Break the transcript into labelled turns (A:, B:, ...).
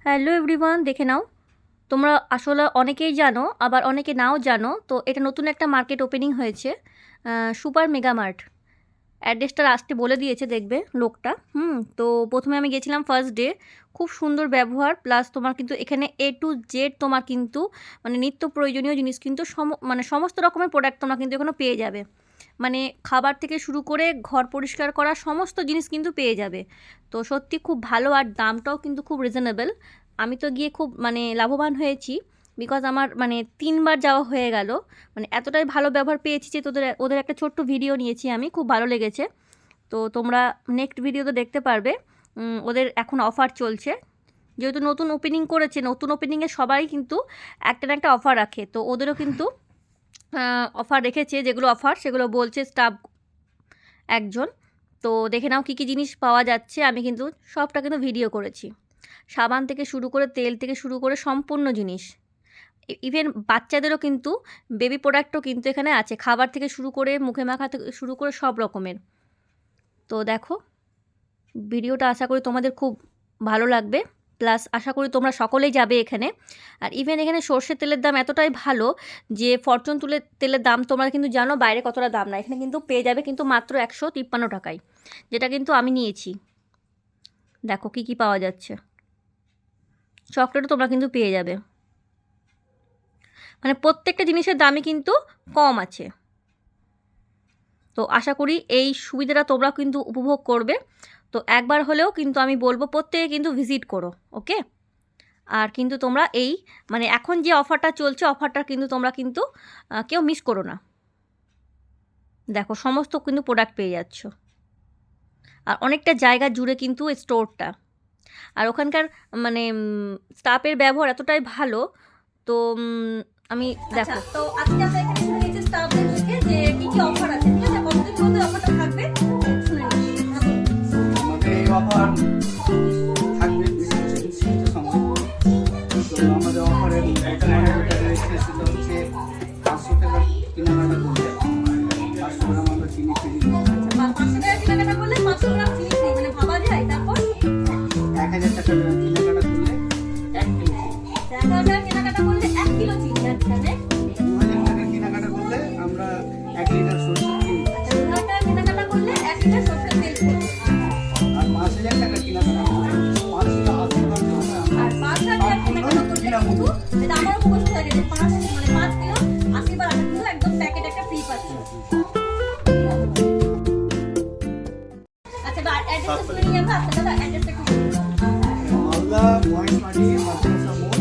A: Hello everyone, দেখে নাও। তোমরা আসলে অনেকেই জানো, আবার অনেকে নাও জানো। তো এটা নতুন একটা মার্কেট ওপেনিং হয়েছে, সুপার মেগা মার্ট। অ্যাড্রেসটা লাস্টে বলে দিয়েছে, দেখবে লোকটা। তো প্রথমে আমি গেছিলাম ফার্স্ট ডে। খুব সুন্দর ব্যবহার, প্লাস তোমার কিন্তু এখানে এ টু জেড তোমার কিন্তু মানে নিত্য প্রয়োজনীয় জিনিস কিন্তু মানে সমস্ত রকমের প্রোডাক্ট তোমরা কিন্তু এখানে পেয়ে যাবে। মানে খাবার থেকে শুরু করে ঘর পরিষ্কার করা সমস্ত জিনিস কিন্তু পেয়ে যাবে। তো সত্যি খুব ভালো, আর দামটাও কিন্তু খুব রিজনেবল। আমি তো গিয়ে খুব মানে লাভবান হয়েছি, বিকজ আমার মানে ৩ বার যাওয়া হয়ে গেল। মানে এতটাই ভালো ব্যবহার পেয়েছি যে ওদের একটা ছোট্ট ভিডিও নিয়েছি আমি, খুব ভালো লেগেছে। তো তোমরা নেক্সট ভিডিওতে দেখতে পারবে। ওদের এখন অফার চলছে, যেহেতু নতুন ওপেনিং করেছে। নতুন ওপেনিংয়ে সবাই কিন্তু একটা না একটা অফার রাখে, তো ওদেরও কিন্তু অফার রেখেছে। যেগুলো অফার সেগুলো বলছে স্টাফ একজন। তো দেখে নাও কী কী জিনিস পাওয়া যাচ্ছে। আমি কিন্তু সবটা কিন্তু ভিডিও করেছি, সাবান থেকে শুরু করে তেল থেকে শুরু করে সম্পূর্ণ জিনিস। ইভেন বাচ্চাদেরও কিন্তু বেবি প্রোডাক্টও কিন্তু এখানে আছে, খাবার থেকে শুরু করে মুখে মাখা থেকে শুরু করে সব রকমের। তো দেখো, ভিডিওটা আশা করি তোমাদের খুব ভালো লাগবে, প্লাস আশা করি তোমরা সকলেই যাবে এখানে। আর ইভেন এখানে সর্ষের তেলের দাম এতটাই ভালো যে ফরচুন তেলের দাম তোমরা কিন্তু জানো বাইরে কতটা দাম না, এখানে কিন্তু পেয়ে যাবে কিন্তু মাত্র 153 টাকায়, যেটা কিন্তু আমি নিয়েছি। দেখো কি কি পাওয়া যাচ্ছে, চকলেটও তোমরা কিন্তু পেয়ে যাবে। মানে প্রত্যেকটা জিনিসের দামই কিন্তু কম আছে। তো আশা করি এই সুবিধাটা তোমরা কিন্তু উপভোগ করবে। তো একবার হলেও কিন্তু আমি বলবো প্রত্যেকে কিন্তু ভিজিট করো, ওকে। আর কিন্তু তোমরা এই মানে এখন যে অফারটা চলছে, অফারটা কিন্তু তোমরা কিন্তু কেউ মিস করো না। দেখো সমস্ত কিন্তু প্রোডাক্ট পেয়ে যাচ্ছ, আর অনেকটা জায়গা জুড়ে কিন্তু স্টোরটা। আর ওখানকার মানে স্টাফের ব্যবহার এতটাই ভালো। তো আমি দেখো, তো আজকে আমরা এখানে শুনে নিচ্ছি স্টাফদের মুখে যে কি কি অফার আছে, ঠিক আছে? কতদিন পর্যন্ত অফারটা থাকবে শুনে নিচ্ছি।
B: আমাদের এই অফার থাকবে সীমিত সময়। তো আমাদের অফারের রেজিস্ট্রেশন হচ্ছে 500 টাকা কেনাকাটা করলে 500 গ্রাম আমরা চিনি ফ্রি।
A: 500 টাকা কেনাকাটা করলে 500 গ্রাম চিনি ফ্রি, মানে ভাবা যায়। তারপর
B: 1000 টাকা কেনাকাটা করলে 1 কিলো চিনি।
A: 1000 টাকা কেনাকাটা করলে 1 কিলো চিনি। আচ্ছা,
B: 2000 টাকা কেনাকাটা করলে আমরা 1 লিটার সরষের তেল।
A: 2000 টাকা কেনাকাটা করলে 1 লিটার সরষের তেল ফ্রি।
B: আর 5000 টাকা কেনাকাটা করলে 580 গ্রাম আমরা
A: আর 5000 টাকা কেনাকাটা করলে কিন্তু এটা আমারও মুখস্থ হয়ে গেছে, 5 কিলো 80 বার 8 কিলো একদম প্যাকেট একটা ফ্রি পাচ্ছি। আচ্ছা, অ্যাড্রেসটা শুনে নিয়ে আমরা আপনাদের অ্যাড্রেসটা একটু বলুন।
B: মালদা মহেশমাটি মাদ্রাসা মোড়।